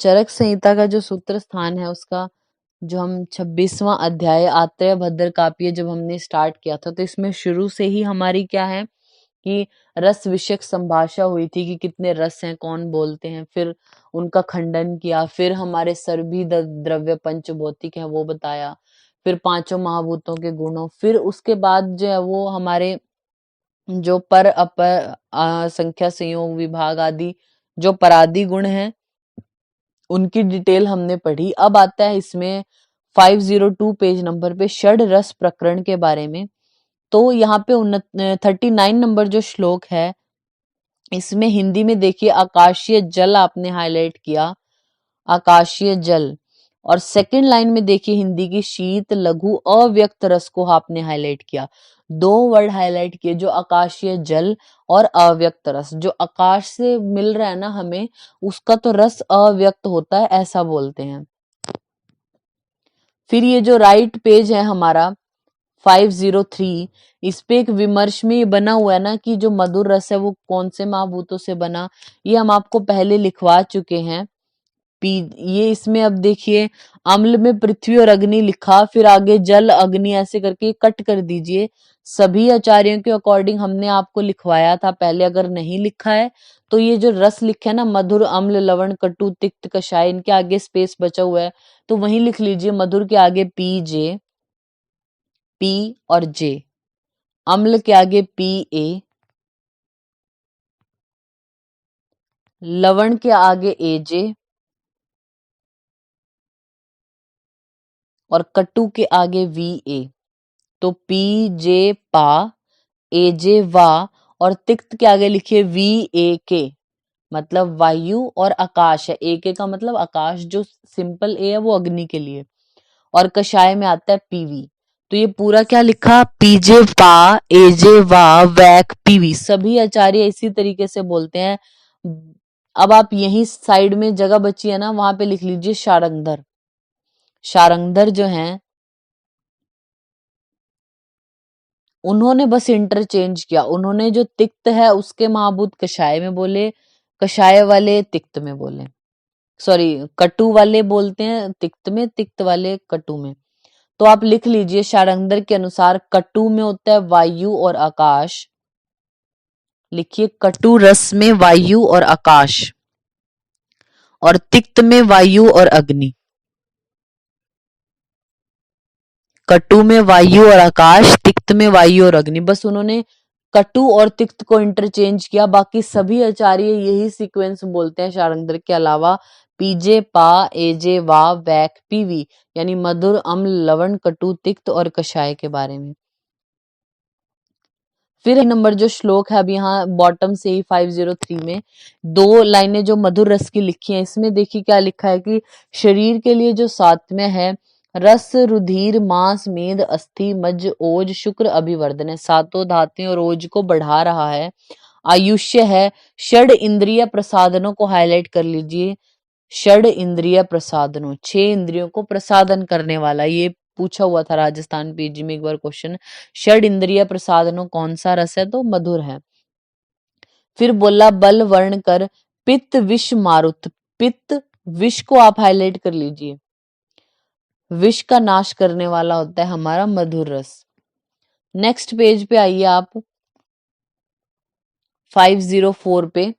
चरक संहिता का जो सूत्र स्थान है उसका जो हम 26वां अध्याय आत्रेय भद्र काव्य जब हमने स्टार्ट किया था तो इसमें शुरू से ही हमारी क्या है कि रस विषयक संभाषा हुई थी कि कितने रस हैं, कौन बोलते हैं, फिर उनका खंडन किया, फिर हमारे सर्वि द्रव्य पंचभौतिक है वो बताया, फिर पांचों महाभूतों के गुणों, फिर उसके बाद जो है वो हमारे जो पर अपर संख्या संयोग विभाग आदि जो परादि गुण हैं उनकी डिटेल हमने पढ़ी। अब आता है इसमें 502 पेज नंबर पे षड रस प्रकरण के बारे में। तो यहाँ पे 39 नंबर जो श्लोक है इसमें हिंदी में देखिए आकाशीय जल आपने हाईलाइट किया, आकाशीय जल, और सेकंड लाइन में देखिए हिंदी की शीत लघु अव्यक्त रस को आपने हाईलाइट किया। दो वर्ड हाईलाइट किए, जो आकाशीय जल और अव्यक्त रस। जो आकाश से मिल रहा है ना हमें, उसका तो रस अव्यक्त होता है ऐसा बोलते हैं। फिर ये जो राइट पेज है हमारा 503, इस पे एक विमर्श में ये बना हुआ है ना कि जो मधुर रस है वो कौन से महाभूतों से बना, ये हम आपको पहले लिखवा चुके हैं। ये इसमें अब देखिए अम्ल में पृथ्वी और अग्नि लिखा, फिर आगे जल अग्नि ऐसे करके कट कर दीजिए। सभी आचार्यों के अकॉर्डिंग हमने आपको लिखवाया था पहले, अगर नहीं लिखा है तो ये जो रस लिखे है ना मधुर अम्ल लवण कटु तिक्त कषाय, इनके आगे स्पेस बचा हुआ है तो वहीं लिख लीजिए। मधुर के आगे पी और जे, अम्ल के आगे PA, लवण के आगे AJ और कटु के आगे VA। तो PJ पा, AJ वा, और तिक्त के आगे लिखिए VAK, मतलब वायु और आकाश है। AK का मतलब आकाश, जो सिंपल A है वो अग्नि के लिए, और कषाय में आता है PV। तो ये पूरा क्या लिखा, PJ पा, AJ वा, वैक PV। सभी आचार्य इसी तरीके से बोलते हैं। अब आप यही साइड में जगह बची है ना, वहां पे लिख लीजिए शारंगधर। शारंगधर जो हैं उन्होंने बस इंटरचेंज किया, उन्होंने जो तिक्त है उसके महाभूत कषाय में बोले, कषाय वाले तिक्त में बोले, सॉरी कटु वाले बोलते हैं तिक्त में, तिक्त वाले कटु में। तो आप लिख लीजिए शारंगधर के अनुसार कटु में होता है वायु और आकाश। लिखिए कटु रस में वायु और आकाश, और तिक्त में वायु और अग्नि। कटु में वायु और आकाश, तिक्त में वायु और अग्नि। बस उन्होंने कटु और तिक्त को इंटरचेंज किया, बाकी सभी आचार्य यही सीक्वेंस बोलते हैं शारंगधर के अलावा। PJ पा, AJ वा, वैक PV, यानी मधुर अम्ल लवण कटु तिक्त और कषाय के बारे में। फिर नंबर जो श्लोक है अब यहाँ बॉटम से ही 503 में दो लाइनें जो मधुर रस की लिखी हैं, इसमें देखिए क्या लिखा है कि शरीर के लिए जो सात्म्य है, रस रुधिर मांस मेद अस्थि मज्ज ओज शुक्र अभिवर्धन है, सातों धातुओं और ओज को बढ़ा रहा है। आयुष्य है, षड इंद्रिय प्रसादनों को हाईलाइट कर लीजिए। षड इंद्रिय प्रसादनों, 6 इंद्रियों को प्रसादन करने वाला, ये पूछा हुआ था राजस्थान पीजी में एक बार क्वेश्चन। षड इंद्रिय प्रसादनों कौन सा रस है, तो मधुर है। फिर बोला बल वर्ण कर पित्त विष मारुत, पित्त विष को आप हाईलाइट कर लीजिए। विष का नाश करने वाला होता है हमारा मधुर रस। नेक्स्ट पेज पे आइए आप 504 पे।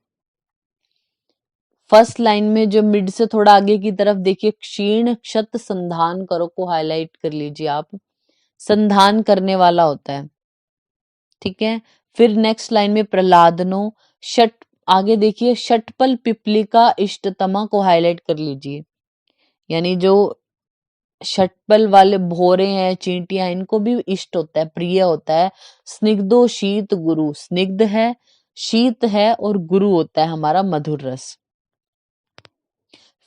फर्स्ट लाइन में जो मिड से थोड़ा आगे की तरफ देखिए क्षीण क्षत संधान करो को हाईलाइट कर लीजिए आप। संधान करने वाला होता है, ठीक है। फिर नेक्स्ट लाइन में प्रहलादनो षट, आगे देखिए षटपल पिपलिका इष्टतमा को हाईलाइट कर लीजिए, यानी जो षटपल वाले भोरे हैं चींटियां इनको भी इष्ट होता है, प्रिय होता है। स्निग्धो शीत गुरु, स्निग्ध है, शीत है और गुरु होता है हमारा मधुर रस।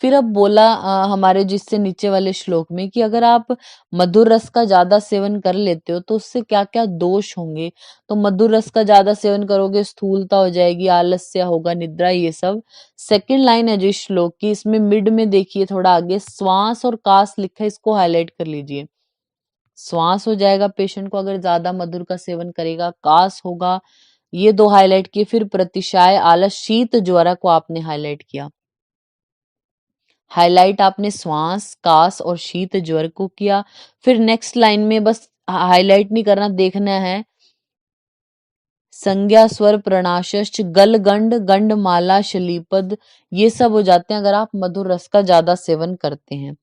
फिर अब बोला हमारे जिससे नीचे वाले श्लोक में कि अगर आप मधुर रस का ज्यादा सेवन कर लेते हो तो उससे क्या क्या दोष होंगे। तो मधुर रस का ज्यादा सेवन करोगे स्थूलता हो जाएगी, आलस्य होगा, निद्रा, ये सब। सेकंड लाइन है जो इस श्लोक की, इसमें मिड में देखिए थोड़ा आगे श्वास और कास लिखा है, इसको हाईलाइट कर लीजिए। श्वास हो जाएगा पेशेंट को अगर ज्यादा मधुर का सेवन करेगा, कास होगा, ये दो हाईलाइट किए। फिर प्रतिशाय आलस शीत ज्वरा को आपने हाईलाइट किया। हाईलाइट आपने श्वास, कास और शीत ज्वर को किया। फिर नेक्स्ट लाइन में बस हाईलाइट नहीं करना, देखना है संज्ञा, स्वर, प्रणाशश्च, गल, गंड, गंडमाला, शलीपद, ये सब हो जाते हैं अगर आप मधुर रस का ज्यादा सेवन करते हैं।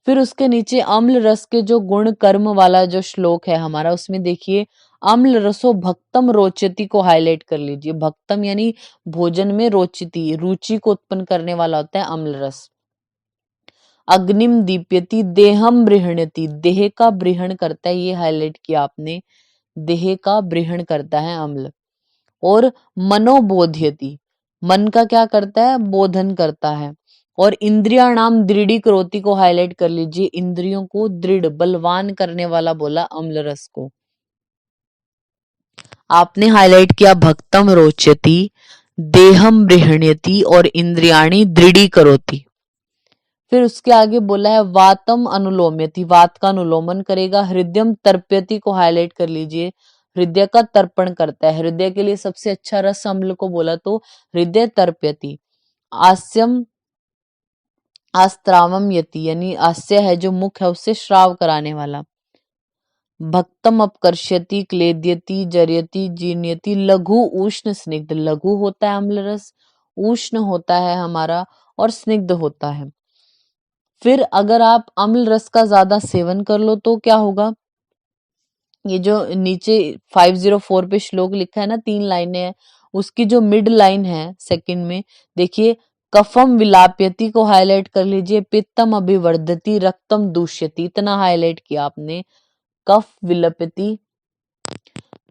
फिर उसके नीचे अम्ल रस के जो गुण कर्म वाला जो श्लोक है हमारा, उसमें देखिए अम्ल रसो भक्तम रोचति को हाईलाइट कर लीजिए। भक्तम यानी भोजन में रोचति, रुचि को उत्पन्न करने वाला होता है अम्ल रस। अग्निम दीप्यति, देहम बृहणति, देह का बृहण करता है, ये हाईलाइट किया आपने, देह का बृहण करता है अम्ल। और मनोबोध्यति, मन का क्या करता है, बोधन करता है। और इंद्रियाणाम दृढ़ी करोति को हाईलाइट कर लीजिए, इंद्रियों को दृढ़ बलवान करने वाला बोला अम्ल रस को। आपने हाईलाइट किया भक्तम रोचति, देहम बृहण्यति और इंद्रियाणी दृढ़ी करोति। फिर उसके आगे बोला है वातम अनुलोम्यति, वात का अनुलोमन करेगा। हृदयम तर्प्यति को हाईलाइट कर लीजिए, हृदय का तर्पण करता है। हृदय के लिए सबसे अच्छा रस अम्ल को बोला तो हृदय तर्प्यति। आस्यम आस्त्रावम यति, यानी आस्य है जो मुख है उससे श्राव कराने वाला। भक्तम अपकर्ष्यति, क्लेद्यति, जर्यति, जीर्ण्यति, लघु उष्ण स्निग्ध, लघु होता है अम्ल रस, उष्ण होता है हमारा और स्निग्ध होता है। फिर अगर आप अम्ल रस का ज्यादा सेवन कर लो तो क्या होगा, ये जो नीचे 504 पे श्लोक लिखा है ना, 3 लाइनें हैं, उसकी जो मिड लाइन है सेकंड में देखिए, कफम विलाप्यति को हाईलाइट कर लीजिए, पित्तम अभिवर्धति, रक्तम दूष्यति, इतना हाईलाइट किया आपने। कफ विलपति,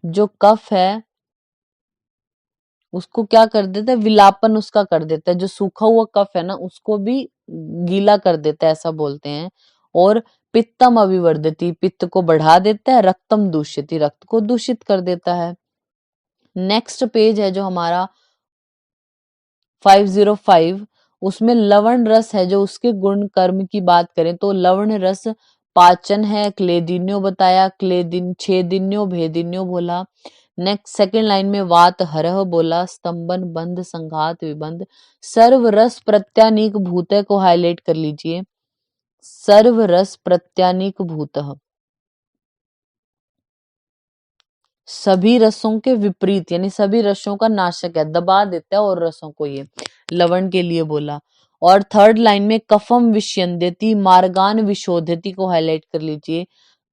जो कफ है उसको क्या कर देता है, विलापन उसका कर देता है, जो सूखा हुआ कफ है ना उसको भी गीला कर देता है, ऐसा बोलते हैं। और पित्तम अभिवर्धति, पित्त को बढ़ा देता है। रक्तम दूषिति, रक्त को दूषित कर देता है। नेक्स्ट पेज है जो हमारा 505, उसमें लवण रस है, जो उसके गुण कर्म की बात करें तो लवण रस पाचन है, क्लेदिन्यो बताया, क्लेदिन छेदिन्यो भेदिन्यो बोला। नेक्स्ट सेकंड लाइन में वात हरह बोला, स्तंभन बंध संघात विबंध। सर्व रस प्रत्यानीक भूत को हाईलाइट कर लीजिए, सर्व रस प्रत्यानीक भूतः, सभी रसों के विपरीत, यानी सभी रसों का नाशक है, दबा देता है और रसों को, ये लवण के लिए बोला। और थर्ड लाइन में कफम विष्यंदति, मार्गान विशोधति को हाईलाइट कर लीजिए,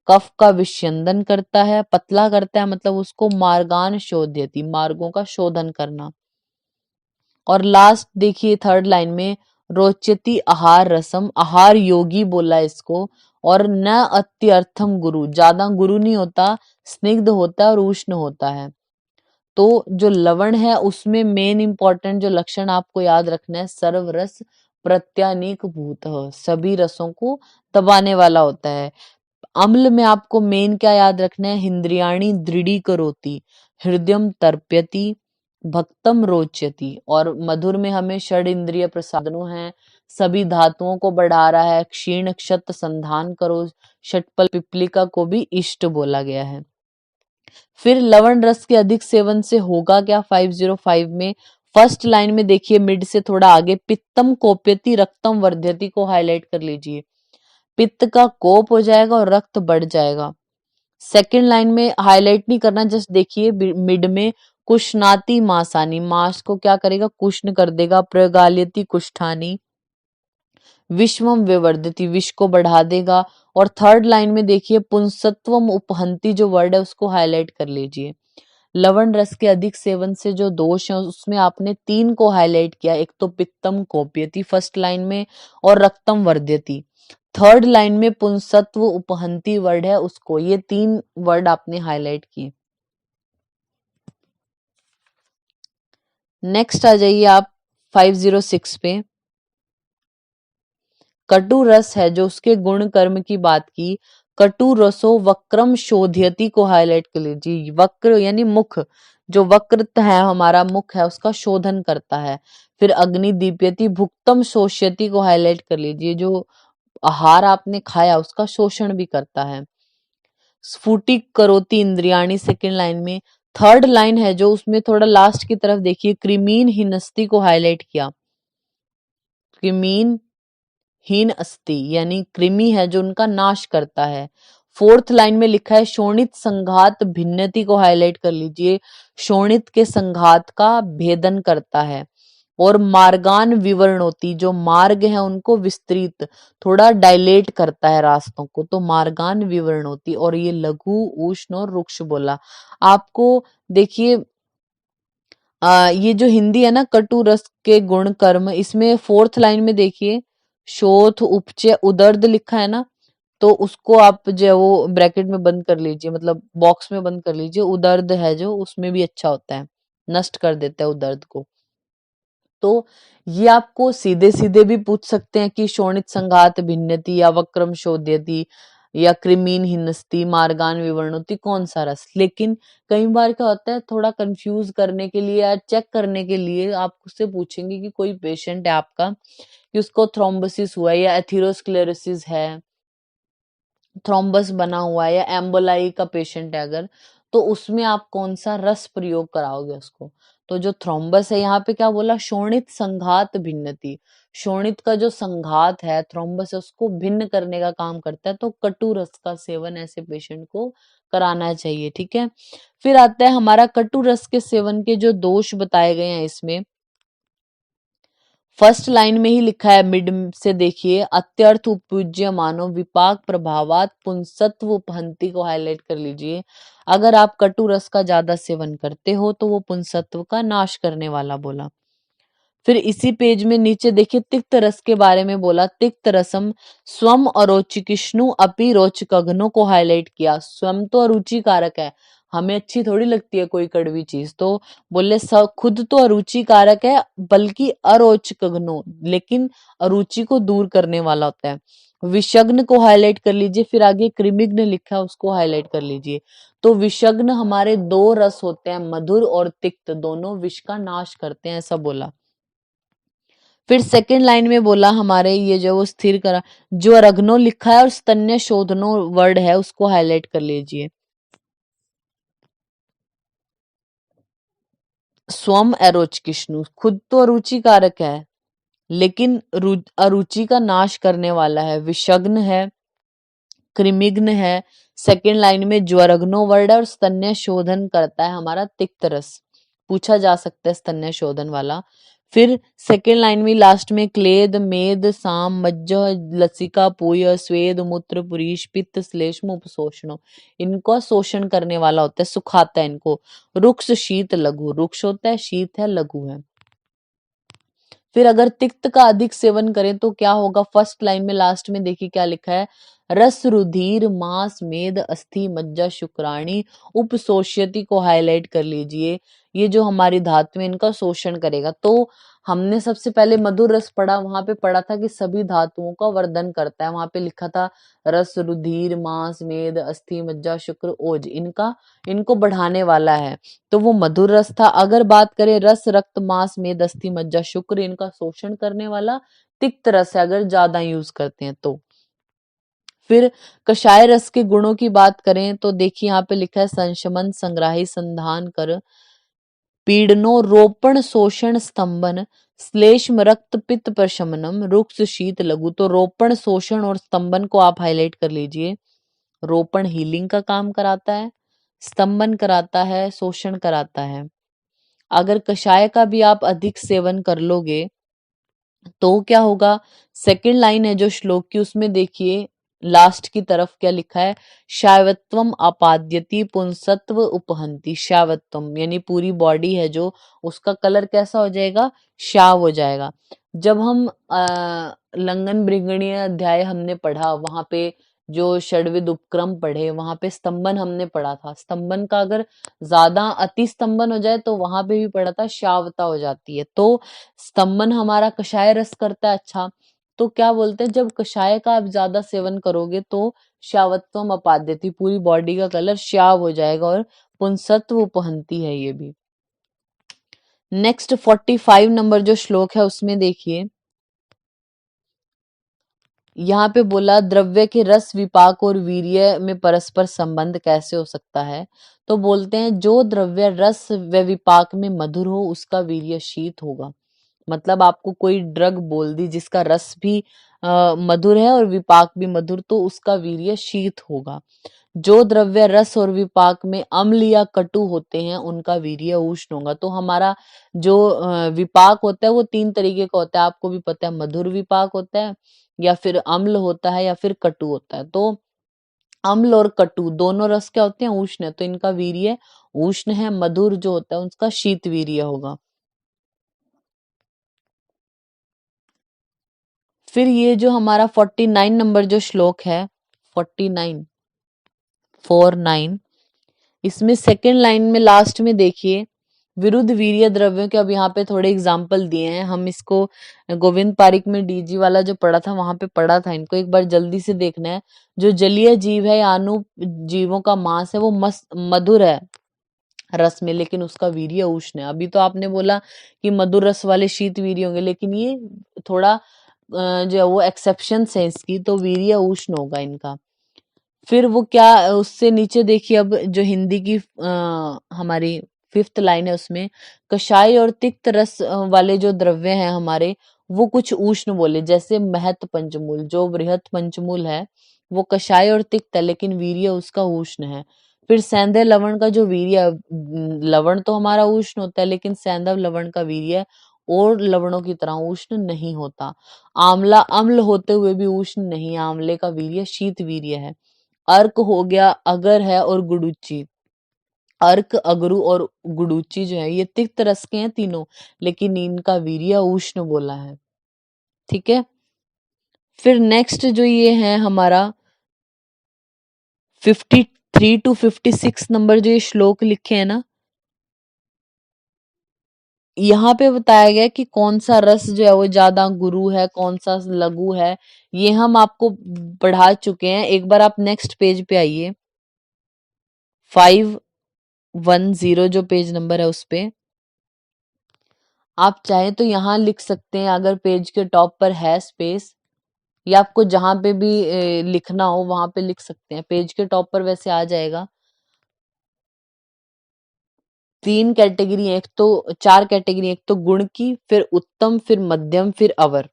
कफ का विष्यंदन करता है, पतला करता है, मतलब उसको मार्गान शोध्यति, मार्गों का शोधन करना। और लास्ट देखिए थर्ड लाइन में रोचति आहार रसम, आहार योगी बोला इसको। और न अत्यर्थम गुरु, ज्यादा गुरु नहीं होता, स्निग्ध होता है और उष्ण होता है। तो जो लवण है उसमें मेन इंपॉर्टेंट जो लक्षण आपको याद रखना है, सर्व रस प्रत्यानीक भूत, सभी रसों को दबाने वाला होता है। अम्ल में आपको मेन क्या याद रखना है, इंद्रियाणी दृढ़ी करोति, हृदयम तर्प्यति, भक्तम रोचयति। और मधुर में हमें षड इंद्रिय प्रसादनों हैं, सभी धातुओं को बढ़ा रहा है, क्षीण क्षत संधान करो, षटपल पिपलिका को भी इष्ट बोला गया है। फिर लवण रस के अधिक सेवन से होगा क्या, 505 में फर्स्ट लाइन में देखिए मिड से थोड़ा आगे, पित्तम कोप्यति रक्तम वर्ध्यति को हाईलाइट कर लीजिए, पित्त का कोप हो जाएगा और रक्त बढ़ जाएगा। सेकंड लाइन में हाईलाइट नहीं करना, जस्ट देखिए मिड में कुशनाति मासानी, मास को क्या करेगा, कुष्ण कर देगा। प्रगाल्यति कुष्ठानी, विश्वम विवर्धति, विष को बढ़ा देगा। और थर्ड लाइन में देखिए पुंसत्वम उपहंति जो वर्ड है उसको हाईलाइट कर लीजिए। लवण रस के अधिक सेवन से जो दोष है उसमें आपने 3 को हाईलाइट किया, एक तो पित्तम कोप्यति फर्स्ट लाइन में और रक्तम वर्ध्यति थर्ड लाइन में, पुंसत्व उपहंति वर्ड है उसको, ये 3 वर्ड आपने हाईलाइट किए। नेक्स्ट आ जाइए आप 506 पे, कटु रस है जो उसके गुण कर्म की बात की, कटु रसो वक्रम शोध्यति को हाईलाइट कर लीजिए। वक्र यानी मुख, जो वक्रत है हमारा मुख है उसका शोधन करता है। फिर अग्नि दीप्यति भुक्तम शोष्यति को हाईलाइट कर लीजिए, जो आहार आपने खाया उसका शोषण भी करता है। स्फुटिक करोति इंद्रियाणी सेकंड लाइन में। थर्ड लाइन है जो उसमें थोड़ा लास्ट की तरफ देखिए, क्रिमीन हिनस्ती को हाईलाइट किया, क्रिमीन हीन अस्ति यानी कृमि है जो उनका नाश करता है। फोर्थ लाइन में लिखा है शोणित संघात भिन्नति को हाईलाइट कर लीजिए, शोणित के संघात का भेदन करता है। और मार्गान विवरणोति जो मार्ग है उनको विस्तृत थोड़ा डायलेट करता है रास्तों को, तो मार्गान विवरणोति। और ये लघु उष्ण और रुक्ष बोला आपको। देखिए ये जो हिंदी है ना कटु रस के गुण कर्म, इसमें फोर्थ लाइन में देखिए शोथ उपचय उदर्द लिखा है ना, तो उसको आप जो है वो ब्रैकेट में बंद कर लीजिए, मतलब बॉक्स में बंद कर लीजिए। उदर्द है जो उसमें भी अच्छा होता है, नष्ट कर देता है उदर्द को। तो ये आपको सीधे सीधे भी पूछ सकते हैं कि शोणित संघात भिन्नति या वक्रम शोध्यति या कृमीन हिन्नस्ति मार्गान विवरणोति कौन सा रस। लेकिन कई बार क्या होता है थोड़ा कंफ्यूज करने के लिए या चेक करने के लिए आप उससे पूछेंगे कि कोई पेशेंट है आपका कि उसको थ्रोम्बोसिस हुआ है या एथेरोस्क्लेरोसिस है, थ्रोम्बस बना हुआ है या एम्बोलाई का पेशेंट है अगर, तो उसमें आप कौन सा रस प्रयोग कराओगे उसको। तो जो थ्रोम्बस है यहाँ पे क्या बोला, शोणित संघात भिन्नति, शोणित का जो संघात है थ्रोम्बस है उसको भिन्न करने का काम करता है, तो कटु रस का सेवन ऐसे पेशेंट को कराना चाहिए। ठीक है, फिर आता है हमारा कटु रस के सेवन के जो दोष बताए गए हैं इसमें। फर्स्ट लाइन में ही लिखा है मिड से देखिए, अत्यर्थ उपपूज्य मानो विपाक प्रभावात पुंसत्व उपहंति को हाईलाइट कर लीजिए। अगर आप कटु रस का ज्यादा सेवन करते हो तो वो पुंसत्व का नाश करने वाला बोला। फिर इसी पेज में नीचे देखिए तिक्त रस के बारे में बोला, तिक्त रसम स्वम अरोचिकिष्णु अपि रोचकघ्नो को हाईलाइट किया। स्वम तो अरुचि कारक है, हमें अच्छी थोड़ी लगती है कोई कड़वी चीज, तो बोले खुद तो अरुचि कारक है बल्कि अरोचकघ्नो, लेकिन अरुचि को दूर करने वाला होता है। विषग्न को हाईलाइट कर लीजिए, फिर आगे कृमिग्न लिखा है उसको हाईलाइट कर लीजिए। तो विषग्न हमारे दो रस होते हैं, मधुर और तिक्त, दोनों विष का नाश करते हैं ऐसा बोला। फिर सेकंड लाइन में बोला हमारे ये जो वो स्थिर करा, जो रग्नो लिखा है और स्तन्य शोधनो वर्ड है उसको हाईलाइट कर लीजिए। स्वम अरोचकिष्णु खुद तो अरुचि कारक है लेकिन अरुचि का नाश करने वाला है। विषग्न है, कृमिग्न है, सेकंड लाइन में ज्वरग्नो वर्ड है और स्तन्य शोधन करता है हमारा तिक्त रस, पूछा जा सकता है स्तन्य शोधन वाला। फिर सेकेंड लाइन में लास्ट में क्लेद मेद साम मज्ज लसिका पूय स्वेद मूत्र पुरीश पित्त श्लेष्म उपशोषण, इनको शोषण करने वाला होता है, सुखाता है इनको। रुक्ष शीत लघु, रुक्ष होता है, शीत है, लघु है। फिर अगर तिक्त का अधिक सेवन करें तो क्या होगा, फर्स्ट लाइन में लास्ट में देखिए क्या लिखा है, रस रुधिर मांस मेद अस्थि मज्जा शुक्राणी उपशोष्यति को हाईलाइट कर लीजिए। ये जो हमारी धातु है इनका शोषण करेगा। तो हमने सबसे पहले मधुर रस पढ़ा, वहां पे पढ़ा था कि सभी धातुओं का वर्धन करता है, वहां पे लिखा था रस रुधिर मांस मेद अस्थि मज्जा शुक्र ओज, इनको बढ़ाने वाला है, तो वो मधुर रस था। अगर बात करें रस रक्त मांस मेद अस्थि मज्जा शुक्र, इनका शोषण करने वाला तिक्त रस है अगर ज्यादा यूज करते हैं तो। फिर कषाय रस के गुणों की बात करें तो देखिए यहाँ पे लिखा है संशमन संग्राही संधान कर पीड़नो रोपण शोषण स्तंभन श्लेष्म रक्त पित्त प्रशमनम रुक्ष शीत लघु। तो रोपण शोषण और स्तंभन को आप हाईलाइट कर लीजिए। रोपण हीलिंग का काम कराता है, स्तंभन कराता है, शोषण कराता है। अगर कषाय का भी आप अधिक सेवन कर लोगे तो क्या होगा, सेकंड लाइन है जो श्लोक की उसमें देखिए लास्ट की तरफ क्या लिखा है, शावत्वम अपाद्यति पुंसत्व उपहंति। शावत्वम यानी पूरी बॉडी है जो उसका कलर कैसा हो जाएगा, शाव हो जाएगा। जब हम लंगन भृंगणीय अध्याय हमने पढ़ा वहां पे जो षड्विध उपक्रम पढ़े वहां पे स्तंभन हमने पढ़ा था, स्तंभन का अगर ज्यादा अति स्तंभन हो जाए तो वहां पे भी पढ़ा था शावता हो जाती है। तो स्तंभन हमारा कषाय रस करता है अच्छा, तो क्या बोलते हैं जब कषाय का आप ज्यादा सेवन करोगे तो श्यावत्वम अपाद्यति पूरी बॉडी का कलर श्याव हो जाएगा और पुंसत्व उपहंती है ये भी। नेक्स्ट 45 नंबर जो श्लोक है उसमें देखिए यहाँ पे बोला द्रव्य के रस विपाक और वीर्य में परस्पर संबंध कैसे हो सकता है, तो बोलते हैं जो द्रव्य रस व विपाक में मधुर हो उसका वीर्य शीत होगा। मतलब आपको कोई ड्रग बोल दी जिसका रस भी मधुर है और विपाक भी मधुर, तो उसका वीर्य शीत होगा। जो द्रव्य रस और विपाक में अम्ल या कटु होते हैं उनका वीर्य उष्ण होगा। तो हमारा जो विपाक होता है वो 3 तरीके का होता है, आपको भी पता है, मधुर विपाक होता है, या फिर अम्ल होता है, या फिर कटु होता है। तो अम्ल और कटु दोनों रस क्या होते हैं, उष्ण है, तो इनका वीर्य उष्ण है। मधुर जो होता है उसका शीत वीर्य होगा। फिर ये जो हमारा 49 नंबर जो श्लोक है, 49 49, इसमें सेकेंड लाइन में लास्ट में देखिए, विरुद्ध वीर्य द्रव्यों के, अब यहाँ पे थोड़े एग्जाम्पल दिए हैं। हम इसको गोविंद पारिक में डीजी वाला जो पढ़ा था वहां पे पढ़ा था, इनको एक बार जल्दी से देखना है। जो जलीय जीव है या अनु जीवों का मांस है वो मधुर है रस में, लेकिन उसका वीर्य उष्ण है। अभी तो आपने बोला कि मधुर रस वाले शीत वीर्य होंगे, लेकिन ये थोड़ा जो है वो एक्सेप्शन है इसकी, तो वीर्य उष्ण होगा इनका। फिर वो क्या, उससे नीचे देखिए, अब जो हिंदी की हमारी 5th लाइन है उसमें, कषाय और तिक्त रस वाले जो द्रव्य हैं हमारे, वो कुछ उष्ण बोले, जैसे महत पंचमूल, जो बृहत पंचमूल है वो कषाय और तिक्त है, लेकिन वीर्य उसका उष्ण है। फिर सैंधव लवण का जो वीर्य, लवण तो हमारा उष्ण होता है, लेकिन सैंधव लवण का वीर्य और लवणों की तरह उष्ण नहीं होता। आंवला अम्ल होते हुए भी उष्ण नहीं, आंवले का वीर्य शीत वीर्य है। अर्क हो गया, अगर है, और गुडुची। अर्क, अगरू और गुडुची जो है ये तिक्त रस के हैं तीनों, लेकिन इनका वीर्य उष्ण बोला है। ठीक है। फिर नेक्स्ट जो ये है हमारा 53 टू 56 नंबर जो ये श्लोक लिखे हैं ना, यहाँ पे बताया गया कि कौन सा रस जो है वो ज्यादा गुरु है, कौन सा लघु है, ये हम आपको पढ़ा चुके हैं। एक बार आप नेक्स्ट पेज पे आइए, 510 जो पेज नंबर है उस पे आप चाहे तो यहाँ लिख सकते हैं, अगर पेज के टॉप पर है स्पेस, या आपको जहां पे भी लिखना हो वहां पे लिख सकते हैं। पेज के टॉप पर वैसे आ जाएगा। 3 कैटेगरी, एक तो 4 कैटेगरी, एक तो गुण की, फिर उत्तम, फिर मध्यम, फिर अवर।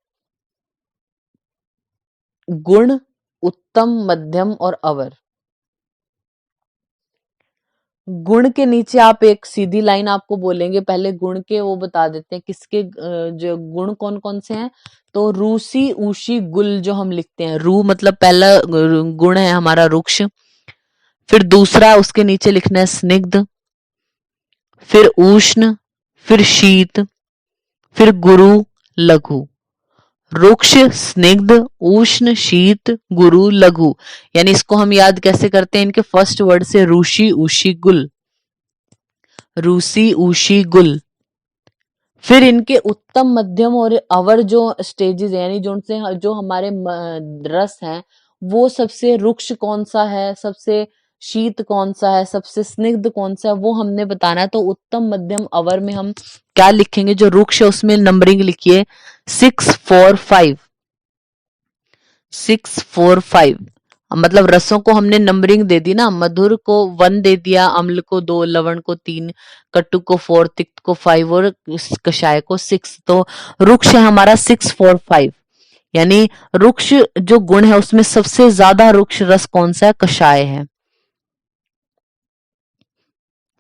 गुण, उत्तम, मध्यम और अवर। गुण के नीचे आप एक सीधी लाइन आपको बोलेंगे, पहले गुण के वो बता देते हैं किसके जो गुण कौन कौन से हैं। तो रूसी, ऊशी, गुल जो हम लिखते हैं, रू मतलब पहला गुण है हमारा रुक्ष, फिर दूसरा उसके नीचे लिखना है स्निग्ध, फिर उष्ण, फिर शीत, फिर गुरु, लघु। रुक्ष, स्निग्ध, उष्ण, शीत, गुरु, लघु। यानी इसको हम याद कैसे करते हैं, इनके फर्स्ट वर्ड से, रूसी, ऊशी, गुल। रूसी, ऊशी, गुल। फिर इनके उत्तम, मध्यम और अवर जो स्टेजेस है, यानी जो उनसे जो हमारे रस हैं, वो सबसे रुक्ष कौन सा है, सबसे शीत कौन सा है, सबसे स्निग्ध कौन सा है, वो हमने बताना है। तो उत्तम, मध्यम, अवर में हम क्या लिखेंगे, जो रुक्ष है उसमें नंबरिंग लिखिए 645, 645। मतलब रसों को हमने नंबरिंग दे दी ना, मधुर को 1 दे दिया, अम्ल को 2, लवण को 3, कटु को 4, तिक्त को 5 और कषाय को 6। तो रुक्ष है हमारा 645, यानी रुक्ष जो गुण है उसमें सबसे ज्यादा रुक्ष रस कौन सा है, कषाय है।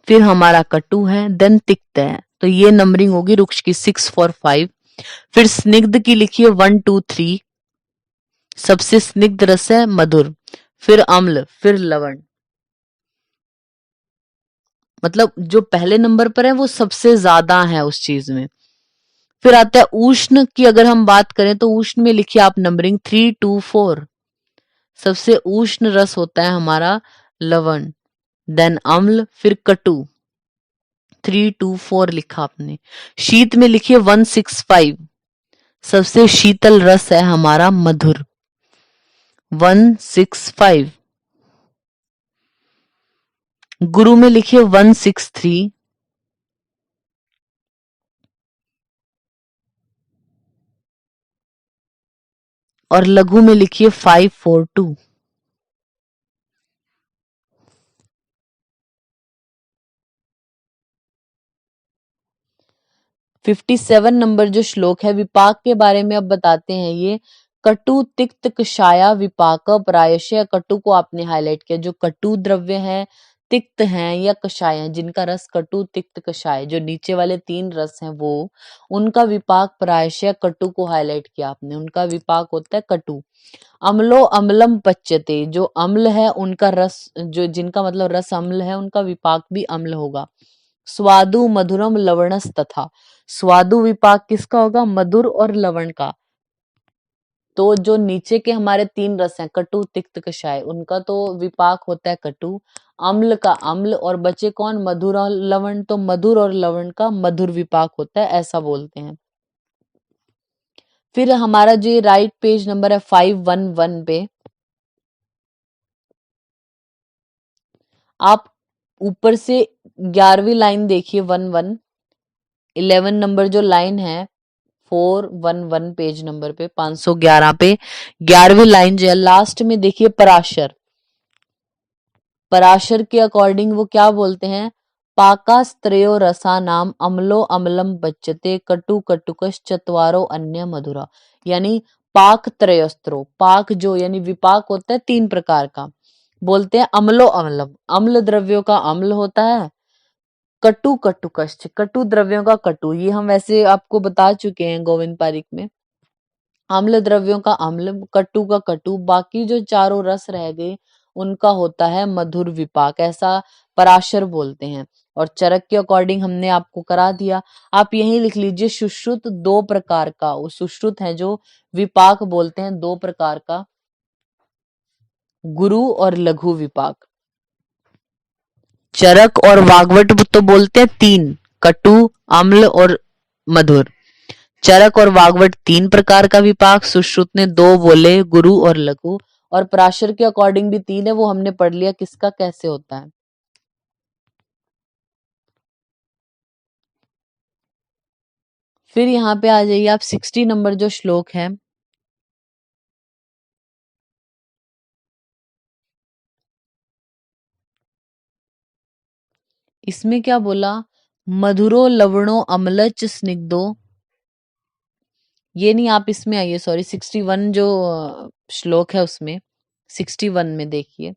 फिर हमारा कटु है, देन तिक्त है, तो ये नंबरिंग होगी रुक्ष की 645। फिर स्निग्ध की लिखिए 1 2 3, सबसे स्निग्ध रस है मधुर, फिर अम्ल, फिर लवण। मतलब जो पहले नंबर पर है वो सबसे ज्यादा है उस चीज में। फिर आता है उष्ण की, अगर हम बात करें तो उष्ण में लिखिए आप नंबरिंग 3 2 4, सबसे उष्ण रस होता है हमारा लवण, देन अम्ल, फिर कटु, 3 2 4 लिखा आपने। शीत में लिखिए 165, सबसे शीतल रस है हमारा मधुर, 165। गुरु में लिखिए 163, और लघु में लिखिए 542। 57 नंबर जो श्लोक है विपाक के बारे में अब बताते हैं। ये कटु तिक्त कषाया विपाक प्रायशः, कटु को आपने हाईलाइट किया, जो कटु द्रव्य है, तिक्त हैं या कषाय हैं, जिनका रस कटु तिक्त कषाय, जो नीचे वाले 3 रस हैं वो, उनका विपाक प्रायशः, कटु को हाईलाइट किया आपने, उनका विपाक होता है कटु। अम्लो अम्लम पच्यते, जो अम्ल है उनका रस, जो जिनका मतलब रस अम्ल है, उनका विपाक भी अम्ल होगा। स्वादु मधुरम लवणस तथा, स्वादु विपाक किसका होगा? मधुर और लवण का। तो जो नीचे के हमारे 3 रस हैं कटु तिक्त कषाय, उनका तो विपाक होता है कटु, अम्ल का अम्ल, और बचे कौन? मधुर और लवण, तो मधुर और लवण का मधुर विपाक होता है, ऐसा बोलते हैं। फिर हमारा जो राइट पेज नंबर है 511 पे, आप ऊपर से 11वीं लाइन देखिए, 11 नंबर जो लाइन है 411 पेज नंबर पे 511 पे 11वीं लाइन जो है लास्ट में देखिए, पराशर, पराशर के अकॉर्डिंग वो क्या बोलते हैं? पाकास्त्रयो रसा नाम अम्लो अम्लम बच्चते कटु कटुकश चत्वारो अन्य मधुरा, यानी पाक त्रयस्त्रो, पाक जो यानी विपाक होता है 3 प्रकार का, बोलते हैं अम्लो अम्लम, अम्ल द्रव्यों का अम्ल होता है, कटु कटुकश्च, कटु द्रव्यों का कटु, ये हम वैसे आपको बता चुके हैं गोविंद पारिक में। अम्ल द्रव्यों का अम्ल, कटु का कटु, बाकी जो चारों रस रह गए उनका होता है मधुर विपाक, ऐसा पराशर बोलते हैं। और चरक के अकॉर्डिंग हमने आपको करा दिया, आप यही लिख लीजिए सुश्रुत 2 प्रकार का, वो सुश्रुत है जो विपाक बोलते हैं 2 प्रकार का, गुरु और लघु विपाक। चरक और वाग्वट तो बोलते हैं 3, कटु, अम्ल और मधुर। चरक और वाग्वट 3 प्रकार का विपाक, सुश्रुत ने 2 बोले, गुरु और लघु, और पराशर के अकॉर्डिंग भी 3 है, वो हमने पढ़ लिया किसका कैसे होता है। फिर यहाँ पे आ जाइए आप 60 नंबर जो श्लोक है, इसमें क्या बोला? मधुरो लवणो अम्लच स्निग्धो, ये नहीं, आप इसमें आइए, सॉरी 61 जो श्लोक है उसमें 61 में देखिए,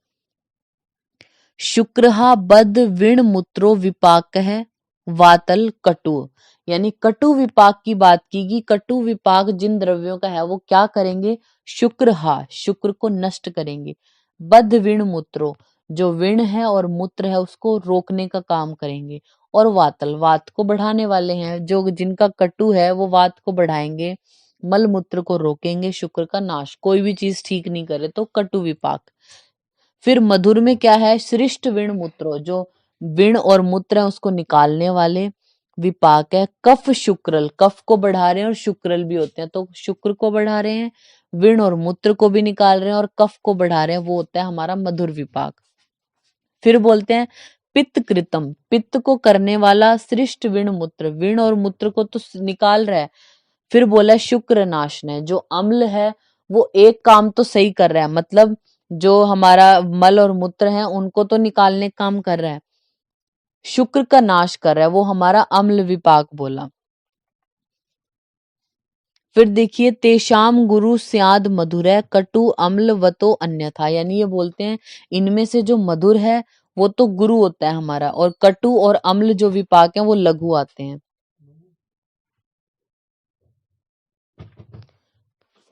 शुक्रहा बद विण मूत्रो विपाक है वातल कटु, यानी कटु विपाक की बात की, कटु विपाक जिन द्रव्यों का है वो क्या करेंगे? शुक्रहा, शुक्र को नष्ट करेंगे, बद विण मूत्रो, जो विण है और मूत्र है उसको रोकने का काम करेंगे, और वातल, वात को बढ़ाने वाले हैं, जो जिनका कटु है वो वात को बढ़ाएंगे, मल मूत्र को रोकेंगे, शुक्र का नाश, कोई भी चीज ठीक नहीं करे तो कटु विपाक। फिर मधुर में क्या है? श्रेष्ठ विण मूत्रो, जो विण और मूत्र है उसको निकालने वाले विपाक है। कफ शुक्रल, कफ को बढ़ा रहे हैं और शुक्रल भी होते हैं, तो शुक्र को बढ़ा रहे हैं, विण और मूत्र को भी निकाल रहे हैं और कफ को बढ़ा रहे हैं, वो होता है हमारा मधुर विपाक। फिर बोलते हैं पित्त कृतम, पित्त को करने वाला श्रेष्ठ विण मूत्र, विण और मूत्र को तो निकाल रहा है। फिर बोला शुक्र नाशन है, जो अम्ल है वो एक काम तो सही कर रहा है, मतलब जो हमारा मल और मूत्र है उनको तो निकालने का काम कर रहा है, शुक्र का नाश कर रहा है, वो हमारा अम्ल विपाक बोला। फिर देखिए तेषाम गुरु स्याद मधुर है कटु अम्ल वतो अन्यथा, यानी ये बोलते हैं इनमें से जो मधुर है वो तो गुरु होता है हमारा, और कटु और अम्ल जो विपाक है वो लघु आते हैं।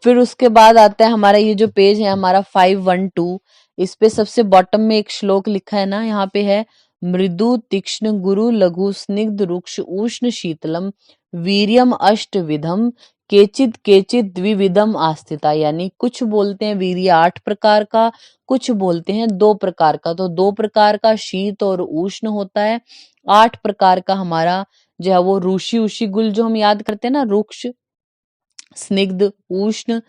फिर उसके बाद आता है हमारा ये जो पेज है हमारा 512, इस पे सबसे बॉटम में एक श्लोक लिखा है ना, यहाँ पे है मृदु तीक्ष्ण गुरु लघु स्निग्ध रुक्ष उष्ण शीतलम वीर्यम अष्ट विधम केचित केचित द्विविधम आस्थिता, यानी कुछ बोलते हैं वीर्य 8 प्रकार का, कुछ बोलते हैं 2 प्रकार का, तो 2 प्रकार का शीत और उष्ण होता है, 8 प्रकार का हमारा जो है वो रूषि उषि गुल, जो हम याद करते हैं ना, रुक्ष स्निग्ध उष्ण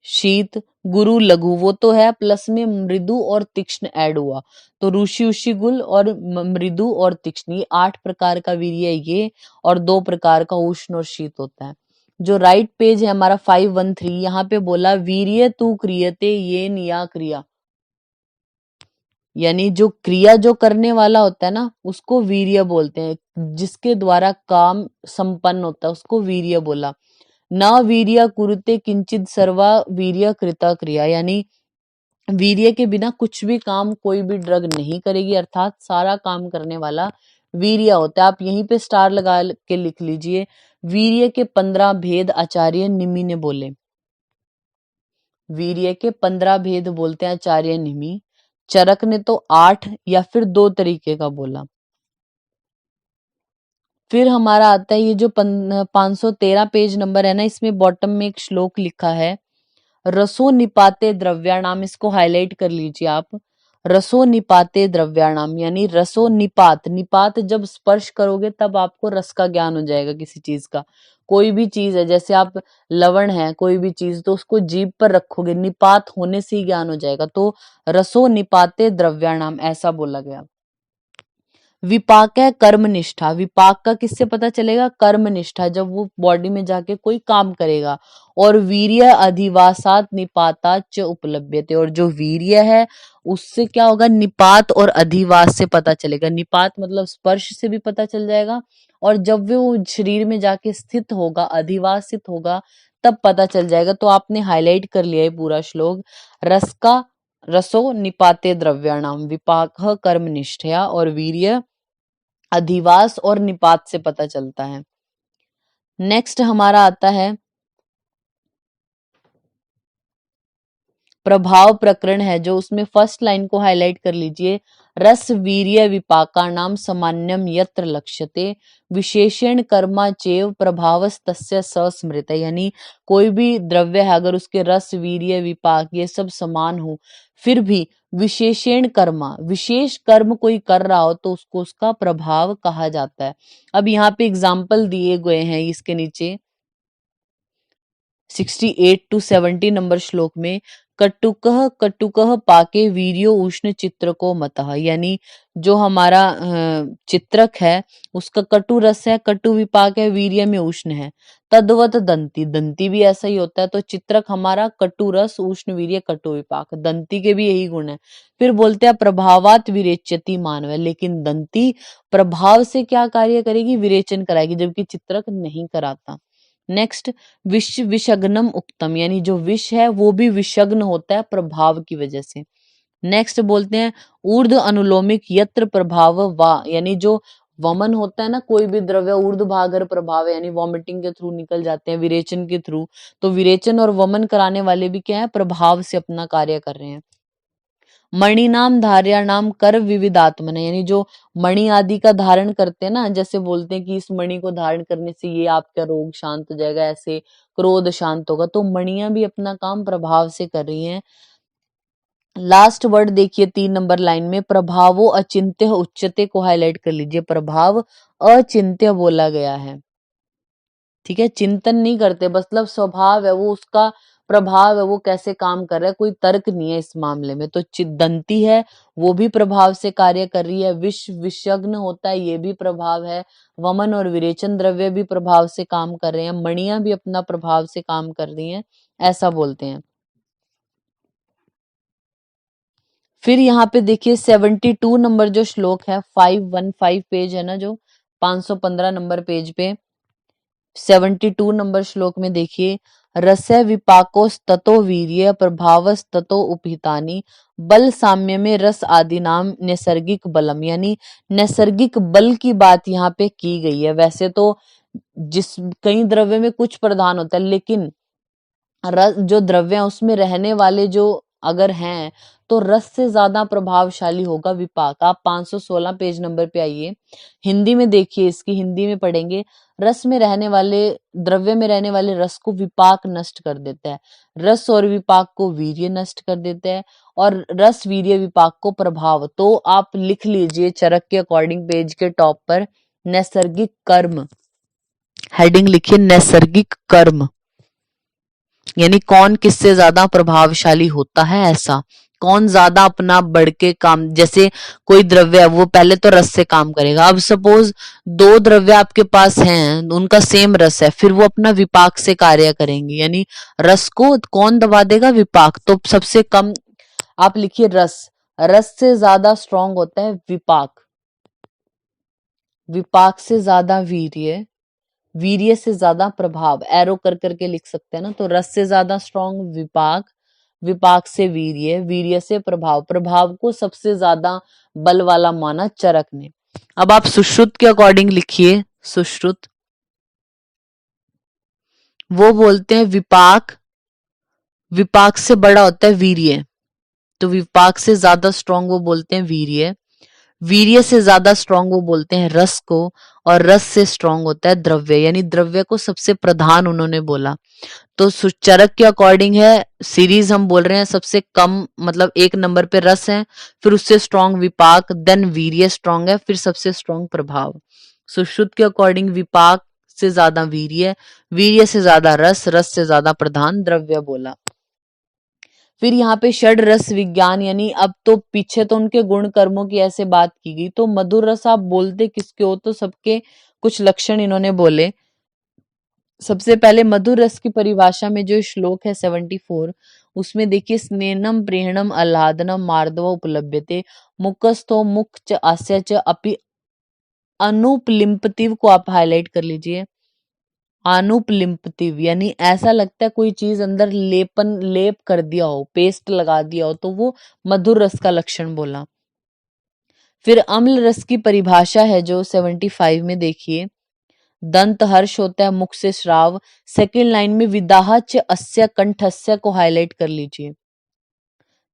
शीत गुरु लघु, वो तो है, प्लस में मृदु और तीक्ष्ण ऐड हुआ, तो ऋषि उषि गुल और मृदु और तीक्ष्ण, ये 8 प्रकार का वीर्य ये, और 2 प्रकार का उष्ण और शीत होता है। जो राइट पेज है हमारा 513, यहाँ पे बोला वीर्य तू क्रियते ये निया क्रिया, यानी जो क्रिया जो करने वाला होता है ना उसको वीर्य बोलते हैं, जिसके द्वारा काम संपन्न होता है उसको वीर्य बोला। न वीर्य कुरुते किंचित सर्वा वीर्य कृता क्रिया, यानी वीर्य के बिना कुछ भी काम कोई भी ड्रग नहीं करेगी, अर्थात सारा काम करने वाला वीर्य होता है। आप यहीं पे स्टार लगा के लिख लीजिए, वीर्य के 15 भेद आचार्य निमि ने बोले। वीर्य के 15 भेद बोलते हैं आचार्य निमि। चरक ने तो 8 या फिर 2 तरीके का बोला। फिर हमारा आता है ये जो 513 पेज नंबर है ना, इसमें बॉटम में एक श्लोक लिखा है, रसो निपाते द्रव्याणाम, इसको हाईलाइट कर लीजिए आप। रसो निपाते द्रव्याणाम यानी रसो निपात, निपात जब स्पर्श करोगे तब आपको रस का ज्ञान हो जाएगा किसी चीज का। कोई भी चीज है, जैसे आप लवण है कोई भी चीज, तो उसको जीभ पर रखोगे, निपात होने से ही ज्ञान हो जाएगा। तो रसो निपाते द्रव्याणाम ऐसा बोला गया। विपाक है कर्मनिष्ठा, विपाक का किससे पता चलेगा, कर्मनिष्ठा, जब वो बॉडी में जाके कोई काम करेगा। और वीर्य अधिवासात निपाता च उपलभ्यते, और जो वीर्य है उससे क्या होगा, निपात और अधिवास से पता चलेगा। निपात मतलब स्पर्श से भी पता चल जाएगा, और जब वो शरीर में जाके स्थित होगा, अधिवास स्थित होगा, तब पता चल जाएगा। तो आपने हाईलाइट कर लिया है पूरा श्लोक। रस का रसो निपाते द्रव्याणाम, विपाक कर्मनिष्ठया, और वीर्य अधिवास और निपात से पता चलता है। नेक्स्ट हमारा आता है प्रभाव प्रकरण है, जो उसमें फर्स्ट लाइन को हाईलाइट कर लीजिए, रस वीर्य विपाका नाम सामान्यम यत्र लक्ष्यते विशेषण कर्मा चेव प्रभावस तस्य सस्मृत, यानी कोई भी द्रव्य है अगर उसके रस वीर्य विपाक ये सब समान हो, फिर भी विशेषण कर्मा, विशेष कर्म कोई कर रहा हो तो उसको उसका प्रभाव कहा जाता है। अब यहाँ पे एग्जाम्पल दिए गए हैं इसके नीचे 68 to 70 नंबर श्लोक में, कटुकः कटुकः पाके वीर्यो उष्ण चित्र को मतः, यानी जो हमारा चित्रक है उसका कटु रस है, कटु विपाक है, वीर्य में उष्ण है। तद्वत दंती, दंती भी ऐसा ही होता है। तो चित्रक हमारा कटु रस उष्ण वीर्य कटु विपाक, दंती के भी यही गुण है। फिर बोलते हैं प्रभावात विरेचयति मानव, लेकिन दंती प्रभाव से क्या कार्य करेगी, विरेचन कराएगी, जबकि चित्रक नहीं कराता। नेक्स्ट विष विषग्नम उक्तम, यानी जो विष है वो भी विषग्न होता है प्रभाव की वजह से। नेक्स्ट बोलते हैं ऊर्ध्व अनुलोमिक यत्र प्रभाव वा, यानी जो वमन होता है ना, कोई भी द्रव्य ऊर्ध्व भागर प्रभाव है, यानी वॉमिटिंग के थ्रू निकल जाते हैं, विरेचन के थ्रू। तो विरेचन और वमन कराने वाले भी क्या है, प्रभाव से अपना कार्य कर रहे हैं। मणिनाम धार्याणाम कर विविधात्मन, यानी जो मणि आदि का धारण करते हैं ना, जैसे बोलते हैं कि इस मणि को धारण करने से ये आपका रोग शांत हो जाएगा, ऐसे क्रोध शांत होगा। तो मणियां भी अपना काम प्रभाव से कर रही हैं। लास्ट वर्ड देखिए 3 नंबर लाइन में, प्रभावो अचिंत्य उच्चते को हाईलाइट कर लीजिए। प्रभाव अचिंत्य बोला गया है, ठीक है, चिंतन नहीं करते, मतलब स्वभाव है वो, उसका प्रभाव है, वो कैसे काम कर रहा है, कोई तर्क नहीं है इस मामले में। तो दंती है वो भी प्रभाव से कार्य कर रही है, विषग्न होता है ये भी प्रभाव है, वमन और विरेचन द्रव्य भी प्रभाव से काम कर रहे हैं, मणियां भी अपना प्रभाव से काम कर रही हैं, ऐसा बोलते हैं। फिर यहाँ पे देखिए 72 नंबर जो श्लोक है, 515 पेज है ना, जो 515 नंबर पेज पे 72 नंबर श्लोक में देखिए, रस्य विपाकोस ततो वीर्य प्रभावस ततो उपहितानि बल साम्य में रस आदि नाम नैसर्गिक बलम, यानी नैसर्गिक बल की बात यहाँ पे की गई है। वैसे तो जिस कई द्रव्य में कुछ प्रधान होता है, लेकिन रस जो द्रव्य है उसमें रहने वाले जो अगर हैं तो रस से ज्यादा प्रभावशाली होगा विपाक। आप 516 पेज नंबर पे आइए, हिंदी में देखिए, इसकी हिंदी में पढ़ेंगे। रस में रहने वाले द्रव्य में रहने वाले रस को विपाक नष्ट कर देता है, रस और विपाक को वीर्य नष्ट कर देता है, और रस वीर्य विपाक को प्रभाव। तो आप लिख लीजिए चरक के अकॉर्डिंग पेज के टॉप पर नैसर्गिक कर्म, हेडिंग लिखिए नैसर्गिक कर्म, यानी कौन किससे ज्यादा प्रभावशाली होता है, ऐसा कौन ज्यादा अपना बढ़ के काम, जैसे कोई द्रव्य है वो पहले तो रस से काम करेगा। अब सपोज 2 द्रव्य आपके पास हैं, उनका सेम रस है, फिर वो अपना विपाक से कार्य करेंगे, यानी रस को कौन दबा देगा, विपाक। तो सबसे कम आप लिखिए रस, रस से ज्यादा स्ट्रांग होता है विपाक, विपाक से ज्यादा वीर्य, वीर्य से ज्यादा प्रभाव, एरो कर करके लिख सकते हैं ना। तो रस से ज्यादा स्ट्रांग विपाक, विपाक से वीर्य, वीर्य से प्रभाव, प्रभाव को सबसे ज्यादा बल वाला माना चरक ने। अब आप सुश्रुत के अकॉर्डिंग लिखिए। सुश्रुत वो बोलते हैं विपाक, विपाक से बड़ा होता है वीर्य, तो विपाक से ज्यादा स्ट्रांग वो बोलते हैं वीर्य, वीर्य से ज्यादा स्ट्रांग वो बोलते हैं रस को, और रस से स्ट्रांग होता है द्रव्य, यानी द्रव्य को सबसे प्रधान उन्होंने बोला। तो चरक के अकॉर्डिंग है, सीरीज हम बोल रहे हैं सबसे कम मतलब 1 नंबर पे रस है, फिर उससे स्ट्रांग विपाक, देन वीर्य स्ट्रांग है, फिर सबसे स्ट्रांग प्रभाव। सुश्रुत के अकॉर्डिंग विपाक से ज्यादा वीर्य, वीर्य से ज्यादा रस, रस से ज्यादा प्रधान द्रव्य बोला। फिर यहाँ पे षड रस विज्ञान, यानी अब तो पीछे तो उनके गुण कर्मों की ऐसे बात की गई, तो मधुर रस आप बोलते किसके हो, तो सबके कुछ लक्षण इन्होंने बोले। सबसे पहले मधुर रस की परिभाषा में जो श्लोक है 74, उसमें देखिए स्नेहनम प्रेहणम आह्लादनम मार्दव उपलभ्यते मुखस्थो मुख च आस्य च अपि अनुपलिम्पतिव को आप हाईलाइट कर लीजिए। अनुपलिम्पतिव यानी ऐसा लगता है कोई चीज अंदर लेप कर दिया हो, पेस्ट लगा दिया हो, तो वो मधुर रस का लक्षण बोला। फिर अम्ल रस की परिभाषा है जो 75 में देखिए, दंत हर्ष होता है, मुख से श्राव। सेकेंड लाइन में विदाह च अस्य कंठस्य को हाईलाइट कर लीजिए,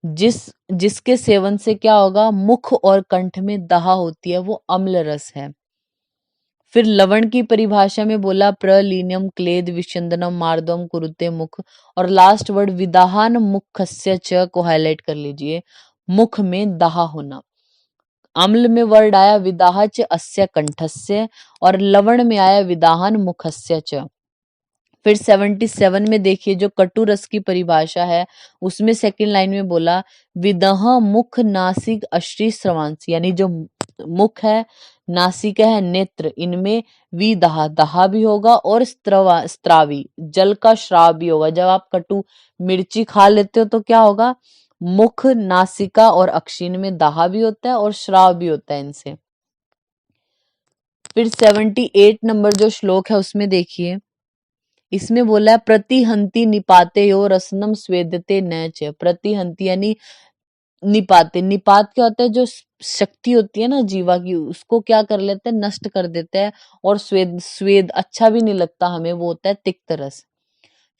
जिसके सेवन से क्या होगा, मुख और कंठ में दाह होती है, वो अम्ल रस है। फिर लवण की परिभाषा में बोला प्रलीनम क्लेद विचंदनम मार्दवम कुरुते मुख, और लास्ट वर्ड विदाहान मुखस्य च को हाईलाइट कर लीजिए, मुख में दाह होना। अम्ल में वर्ड आया विदाह च अस्य कंठस्य, और लवण में आया विदाहन मुखस्य च। फिर 77 में देखिए जो कटु रस की परिभाषा है, उसमें सेकंड लाइन में बोला विदह मुख नासिक अश्री श्रवांसी, यानी जो मुख है, नासिका है, नेत्र, इनमें विदाह दाह भी होगा, और स्त्रावी जल का श्राव भी होगा। जब आप कटु मिर्ची खा लेते हो तो क्या होगा, मुख, नासिका और अक्षिन में दाह भी होता है और श्राव भी होता है इनसे। फिर 78 नंबर जो श्लोक है उसमें देखिए, इसमें बोला है प्रतिहंति निपाते यो रसनम स्वेदते न च। प्रतिहंति यानी निपाते, निपात क्या होता है, जो शक्ति होती है ना जीवा की, उसको क्या कर लेते हैं, नष्ट कर देते हैं, और स्वेद, स्वेद अच्छा भी नहीं लगता हमें, वो होता है तिक्त रस।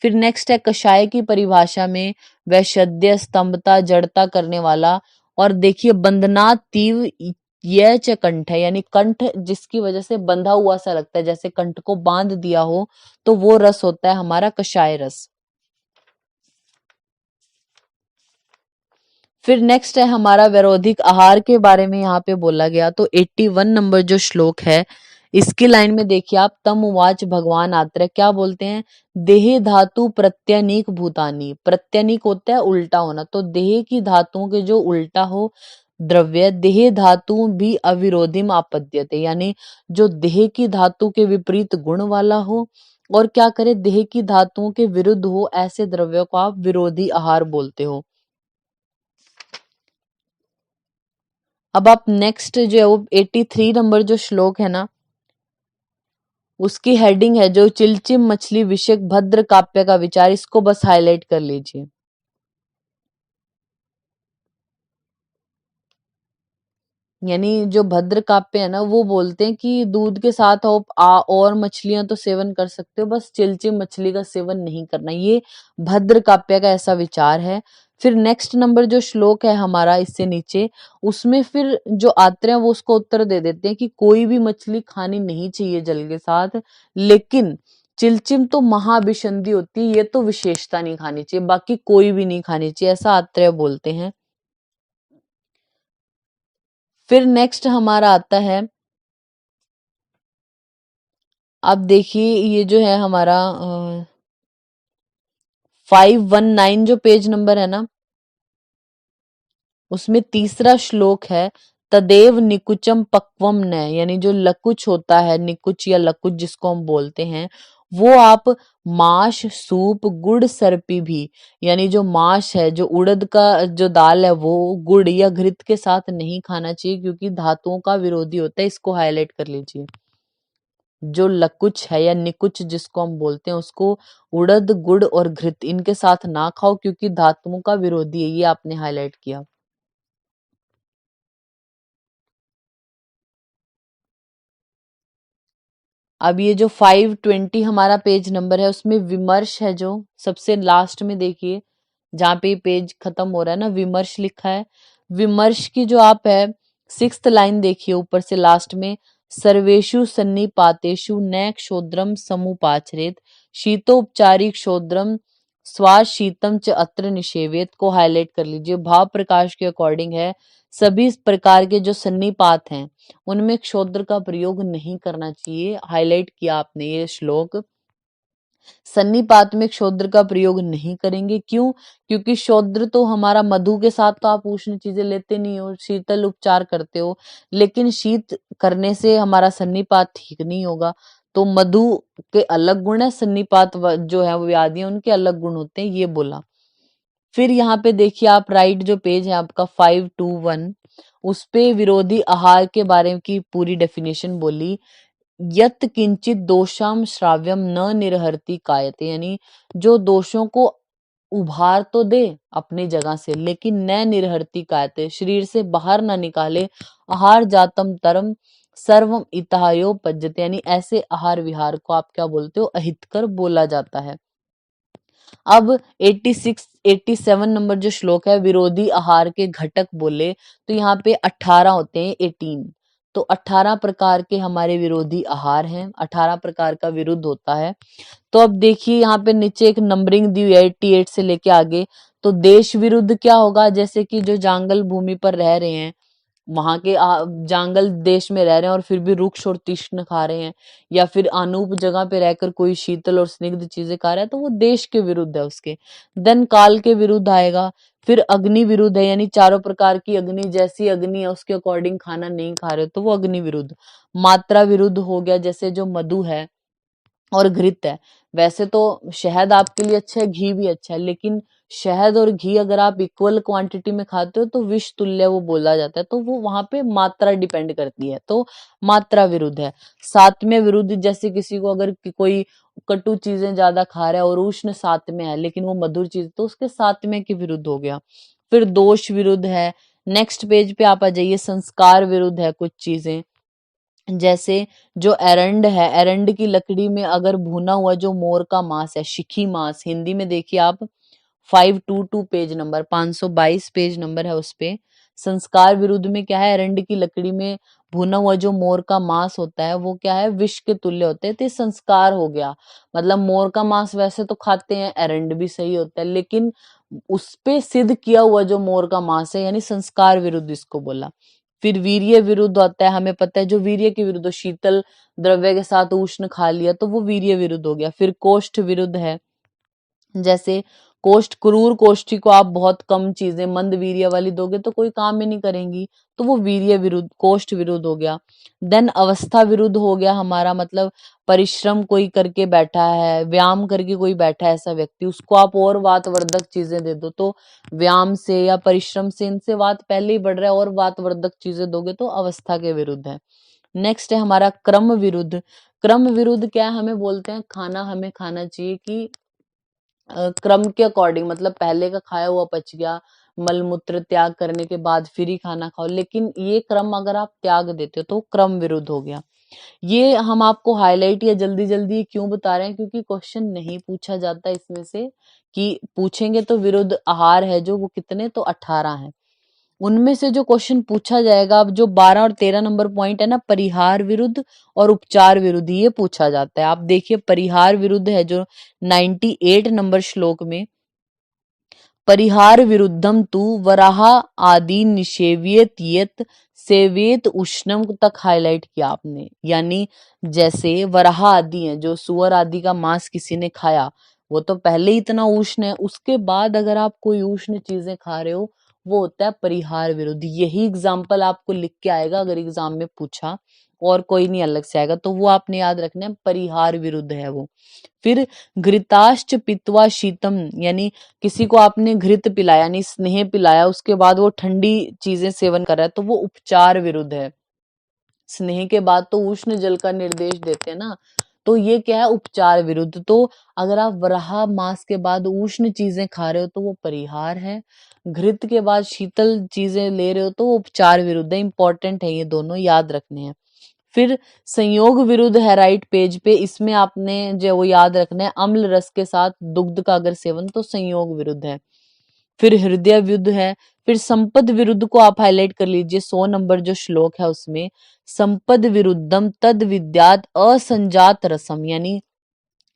फिर नेक्स्ट है कषाय की परिभाषा में वैशद्य, स्तंभता, जड़ता करने वाला, और देखिए बंधना तीव यह च कंठ है, यानी कंठ जिसकी वजह से बंधा हुआ सा लगता है, जैसे कंठ को बांध दिया हो, तो वो रस होता है हमारा कषाय रस। फिर नेक्स्ट है हमारा वैरोधिक आहार के बारे में यहाँ पे बोला गया, तो 81 नंबर जो श्लोक है, इसकी लाइन में देखिए आप, तम उवाच भगवान आत्रेय क्या बोलते हैं, देह धातु प्रत्यनीक भूतानी, प्रत्यनीक होता है उल्टा होना, तो देह की धातुओं के जो उल्टा हो द्रव्य, देह धातु भी अविरोधिम आपद्यते, यानी जो देह की धातु के विपरीत गुण वाला हो, और क्या करे, देह की धातुओं के विरुद्ध हो, ऐसे द्रव्यों को आप विरोधी आहार बोलते हो। अब आप नेक्स्ट जो है वो 83 नंबर जो श्लोक है ना, उसकी हेडिंग है जो चिलचिम मछली विषयक भद्र काव्य का विचार, इसको बस हाईलाइट कर लीजिए। यानी जो भद्र काव्य है ना, वो बोलते हैं कि दूध के साथ आप और मछलियां तो सेवन कर सकते हो, बस चिलचिम मछली का सेवन नहीं करना, ये भद्र काव्य का ऐसा विचार है। फिर नेक्स्ट नंबर जो श्लोक है हमारा इससे नीचे, उसमें फिर जो आत्रेय हैं वो उसको उत्तर दे देते हैं कि कोई भी मछली खानी नहीं चाहिए जल के साथ, लेकिन चिलचिम तो महाभिसंधि होती है, ये तो विशेषता नहीं खानी चाहिए, बाकी कोई भी नहीं खानी चाहिए, ऐसा आत्रेय बोलते हैं। फिर नेक्स्ट हमारा आता है, अब देखिए ये जो है हमारा 519 जो पेज नंबर है ना, उसमें तीसरा श्लोक है, तदेव निकुचम पक्वम न, यानी जो लकुच होता है, निकुच या लकुच जिसको हम बोलते हैं, वो आप माश, सूप, गुड़, सर्पी भी, यानी जो माश है, जो उड़द का जो दाल है, वो गुड़ या घृत के साथ नहीं खाना चाहिए क्योंकि धातुओं का विरोधी होता है। इसको हाईलाइट कर लीजिए। जो लकुच है या निकुच जिसको हम बोलते हैं, उसको उड़द, गुड़ और घृत इनके साथ ना खाओ क्योंकि धातुओं का विरोधी है। ये आपने हाईलाइट किया। अब ये जो 520 हमारा पेज नंबर है, उसमें विमर्श है, जो सबसे लास्ट में देखिए जहाँ पे पेज खत्म हो रहा है ना, विमर्श लिखा है। विमर्श की जो आप है 6th लाइन देखिए ऊपर से लास्ट में, सर्वेषु सन्निपातेषु न क्षोद्रम समुपाचरेत शीतोपचारी क्षोद्रम स्वाशीतम च अत्र निषेवेत को हाईलाइट कर लीजिए। भाव प्रकाश के अकॉर्डिंग है, सभी प्रकार के जो सन्निपात हैं उनमें क्षोद्र का प्रयोग नहीं करना चाहिए। हाईलाइट किया आपने ये श्लोक। सन्निपात में क्षोद्र का प्रयोग नहीं करेंगे, क्यों? क्योंकि क्षोद्र तो हमारा मधु के साथ तो आप उष्ण चीजें लेते नहीं हो, शीतल उपचार करते हो, लेकिन शीत करने से हमारा सन्निपात ठीक नहीं होगा। तो मधु के अलग गुण है, सन्निपात जो है वो व्याधि है उनके अलग गुण होते हैं, ये बोला। फिर यहाँ पे देखिए आप राइट जो पेज है आपका 521, उस पे विरोधी आहार के बारे की पूरी डेफिनेशन बोली। यत किंचित दोषाम श्राव्यम न निर्हरति कायते, यानी जो दोषों को उभार तो दे अपनी जगह से, लेकिन न निर्हरति कायते, शरीर से बाहर ना निकाले। आहार जातम तरम सर्वम इतायो पज्जते, यानी ऐसे आहार विहार को आप क्या बोलते हो? अहितकर बोला जाता है। अब 86 87 नंबर जो श्लोक है, विरोधी आहार के घटक बोले, तो यहाँ पे 18 होते हैं, 18। तो 18 प्रकार के हमारे विरोधी आहार हैं, 18 प्रकार का विरुद्ध होता है। तो अब देखिए यहाँ पे नीचे एक नंबरिंग दी हुई है 88 से लेके आगे। तो देश विरुद्ध क्या होगा? जैसे कि जो जंगल भूमि पर रह रहे हैं, वहां के जंगल देश में रह रहे हैं और फिर भी रुक्ष और तीक्ष्ण खा रहे हैं, या फिर अनूप जगह पे रहकर कोई शीतल और स्निग्ध चीजें खा रहा है, तो वो देश के विरुद्ध है उसके। देन काल के विरुद्ध आएगा। फिर अग्नि विरुद्ध है, यानी चारों प्रकार की अग्नि, जैसी अग्नि है उसके अकॉर्डिंग खाना नहीं खा रहे हो तो वो अग्नि विरुद्ध। मात्रा विरुद्ध हो गया, जैसे जो मधु है और घृत है। वैसे तो शहद आपके लिए अच्छा है, घी भी अच्छा है, लेकिन शहद और घी अगर आप इक्वल क्वांटिटी में खाते हो तो विष तुल्य वो बोला जाता है, तो वो वहां पे मात्रा डिपेंड करती है, तो मात्रा विरुद्ध है। सात्म्य विरुद्ध, जैसे किसी को अगर कोई कटु चीजें ज्यादा खा रहा है और उष्ण सात्म्य है लेकिन वो मधुर चीज, तो उसके सात्म्य के विरुद्ध हो गया। फिर दोष विरुद्ध है। नेक्स्ट पेज पे आप आ जाइए, संस्कार विरुद्ध है कुछ चीजें, जैसे जो एरंड है, एरंड की लकड़ी में अगर भुना हुआ जो मोर का मांस है, शिखी मांस, हिंदी में देखिए आप 522 पेज नंबर 522 पेज नंबर है उस पे। संस्कार विरुद्ध में क्या है? एरंड की लकड़ी में भुना हुआ जो मोर का मांस होता है वो क्या है? विष के तुल्य होते हैं, तो ये संस्कार हो गया। मतलब मोर का मांस वैसे तो खाते हैं, एरंड भी सही होता है, लेकिन उस पे सिद्ध किया हुआ जो मोर का मांस है, यानी संस्कार विरुद्ध इसको बोला। फिर वीर्य विरुद्ध होता है, हमें पता है जो वीर्य के विरुद्ध, शीतल द्रव्य के साथ उष्ण खा लिया तो वो वीर्य विरुद्ध हो गया। फिर कोष्ठ विरुद्ध है, जैसे कोष्ठ, क्रूर कोष्ठी को आप बहुत कम चीजें मंद वीर्य वाली दोगे तो कोई काम ही नहीं करेंगी, तो वो वीर्य विरुद्ध, कोष्ठ विरुद्ध हो गया। देन अवस्था विरुद्ध हो गया हमारा, मतलब परिश्रम कोई करके बैठा है, व्यायाम करके कोई बैठा है ऐसा व्यक्ति, उसको आप और वातवर्धक चीजें दे दो तो व्यायाम से या परिश्रम से इनसे वात पहले ही बढ़ रहा है और वातवर्धक चीजें दोगे तो अवस्था के विरुद्ध है। नेक्स्ट है हमारा क्रम विरुद्ध। क्रम विरुद्ध क्या है? हमें बोलते हैं खाना हमें खाना चाहिए कि क्रम के अकॉर्डिंग, मतलब पहले का खाया हुआ पच गया, मल मूत्र त्याग करने के बाद फिर ही खाना खाओ, लेकिन ये क्रम अगर आप त्याग देते हो तो क्रम विरुद्ध हो गया। ये हम आपको हाईलाइट या जल्दी जल्दी क्यों बता रहे हैं? क्योंकि क्वेश्चन नहीं पूछा जाता इसमें से, कि पूछेंगे तो विरुद्ध आहार है जो वो कितने, तो 18 है। उनमें से जो क्वेश्चन पूछा जाएगा, अब जो 12 और 13 नंबर पॉइंट है ना, परिहार विरुद्ध और उपचार विरुद्ध, ये पूछा जाता है। आप देखिए परिहार विरुद्ध है जो 98 नंबर श्लोक में, परिहार विरुद्धम तु वराह आदि निषेव्यत यत सेवेत उष्णम तक हाईलाइट किया आपने, यानी जैसे वराह आदि है, जो सुअर आदि का मांस किसी ने खाया, वो तो पहले ही इतना उष्ण है, उसके बाद अगर आप कोई उष्ण चीजें खा रहे हो, वो होता है परिहार विरुद्ध। यही एग्जाम्पल आपको लिख के आएगा अगर एग्जाम में पूछा। और कोई नहीं अलग से आएगा, तो वो आपने याद रखना है, परिहार विरुद्ध है वो। फिर घृताश्च पित्वा शीतम, यानी किसी को आपने घृत पिलाया यानी स्नेह पिलाया, उसके बाद वो ठंडी चीजें सेवन कर रहा है, तो वो उपचार विरुद्ध है। स्नेह के बाद तो उष्ण जल का निर्देश देते हैं ना, तो ये क्या है, उपचार विरुद्ध। तो अगर आप वराह मास के बाद उष्ण चीजें खा रहे हो तो वो परिहार है, घृत के बाद शीतल चीजें ले रहे हो तो वो उपचार विरुद्ध है। इंपॉर्टेंट है, ये दोनों याद रखने हैं। फिर संयोग विरुद्ध है राइट पेज पे, इसमें आपने जो वो याद रखना है, अम्ल रस के साथ दुग्ध का अगर सेवन तो संयोग विरुद्ध है। फिर हृदय विरुद्ध है। फिर संपद विरुद्ध को आप हाईलाइट कर लीजिए, 100 नंबर जो श्लोक है उसमें, संपद विरुद्धम तद विद्यात असंजात रसम, यानी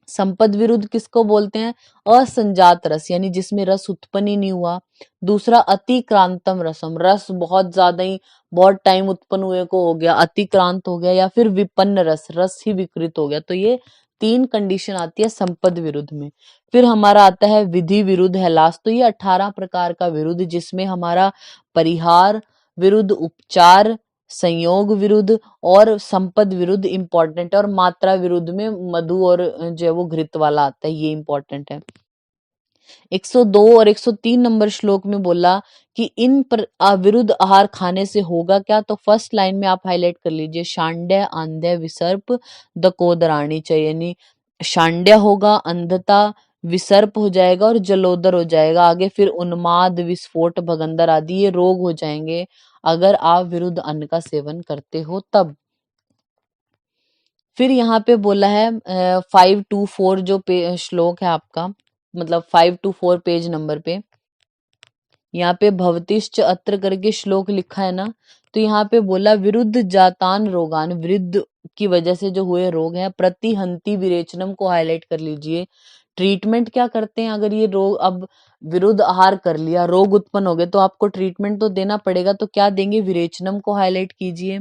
संपद विरुद्ध किसको बोलते हैं, असंजात रस, यानी जिसमें रस उत्पन्न ही नहीं हुआ। दूसरा अतिक्रांतम रसम, रस बहुत ज्यादा ही बहुत टाइम उत्पन्न हुए को हो गया, अतिक्रांत हो गया। या फिर विपन्न रस, रस ही विकृत हो गया। तो ये 3 कंडीशन आती है संपद विरुद्ध में। फिर हमारा आता है विधि विरुद्ध है लास्ट, तो ये 18 प्रकार का विरुद्ध, जिसमें हमारा परिहार विरुद्ध, उपचार, संयोग विरुद्ध और संपद विरुद्ध इंपॉर्टेंट है। और मात्रा विरुद्ध में मधु और जो है वो घृत वाला आता है, ये इंपॉर्टेंट है। 102 और 103 नंबर श्लोक में बोला कि इन पर अविरुद्ध आहार खाने से होगा क्या, तो फर्स्ट लाइन में आप हाईलाइट कर लीजिए, शांड्य आंध्य विसर्प दकोदराणी चाहिए, यानी शांड्य होगा, अंधता, विसर्प हो जाएगा और जलोदर हो जाएगा। आगे फिर उन्माद, विस्फोट, भगंदर आदि ये रोग हो जाएंगे अगर आप विरुद्ध अन्न का सेवन करते हो तब। फिर यहाँ पे बोला है 5 to 4 जो श्लोक है आपका, मतलब 5 to 4 पेज नंबर पे, यहाँ पे भवतिश्च अत्र करके श्लोक लिखा है ना, तो यहाँ पे बोला विरुद्ध जातान रोगान, विरुद्ध की वजह से जो हुए रोग हैं, प्रतिहंति विरेचनम को हाईलाइट कर लीजिए। ट्रीटमेंट क्या करते हैं, अगर ये रोग अब विरुद्ध आहार कर लिया, रोग उत्पन्न हो गए, तो आपको ट्रीटमेंट तो देना पड़ेगा, तो क्या देंगे, विरेचनम को हाईलाइट कीजिए।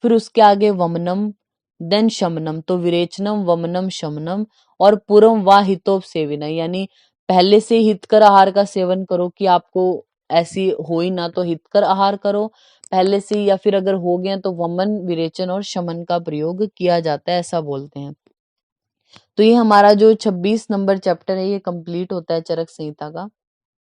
फिर उसके आगे वमनम, देन शमनम, तो विरेचनम, वमनम, शमनम। और पूर्व व हितोप सेविना, यानी पहले से हितकर आहार का सेवन करो कि आपको ऐसी हो ही ना, तो हितकर आहार करो पहले से, या फिर अगर हो गया तो वमन, विरेचन और शमन का प्रयोग किया जाता है, ऐसा बोलते हैं। तो ये हमारा जो 26 नंबर चैप्टर है ये कंप्लीट होता है चरक संहिता का।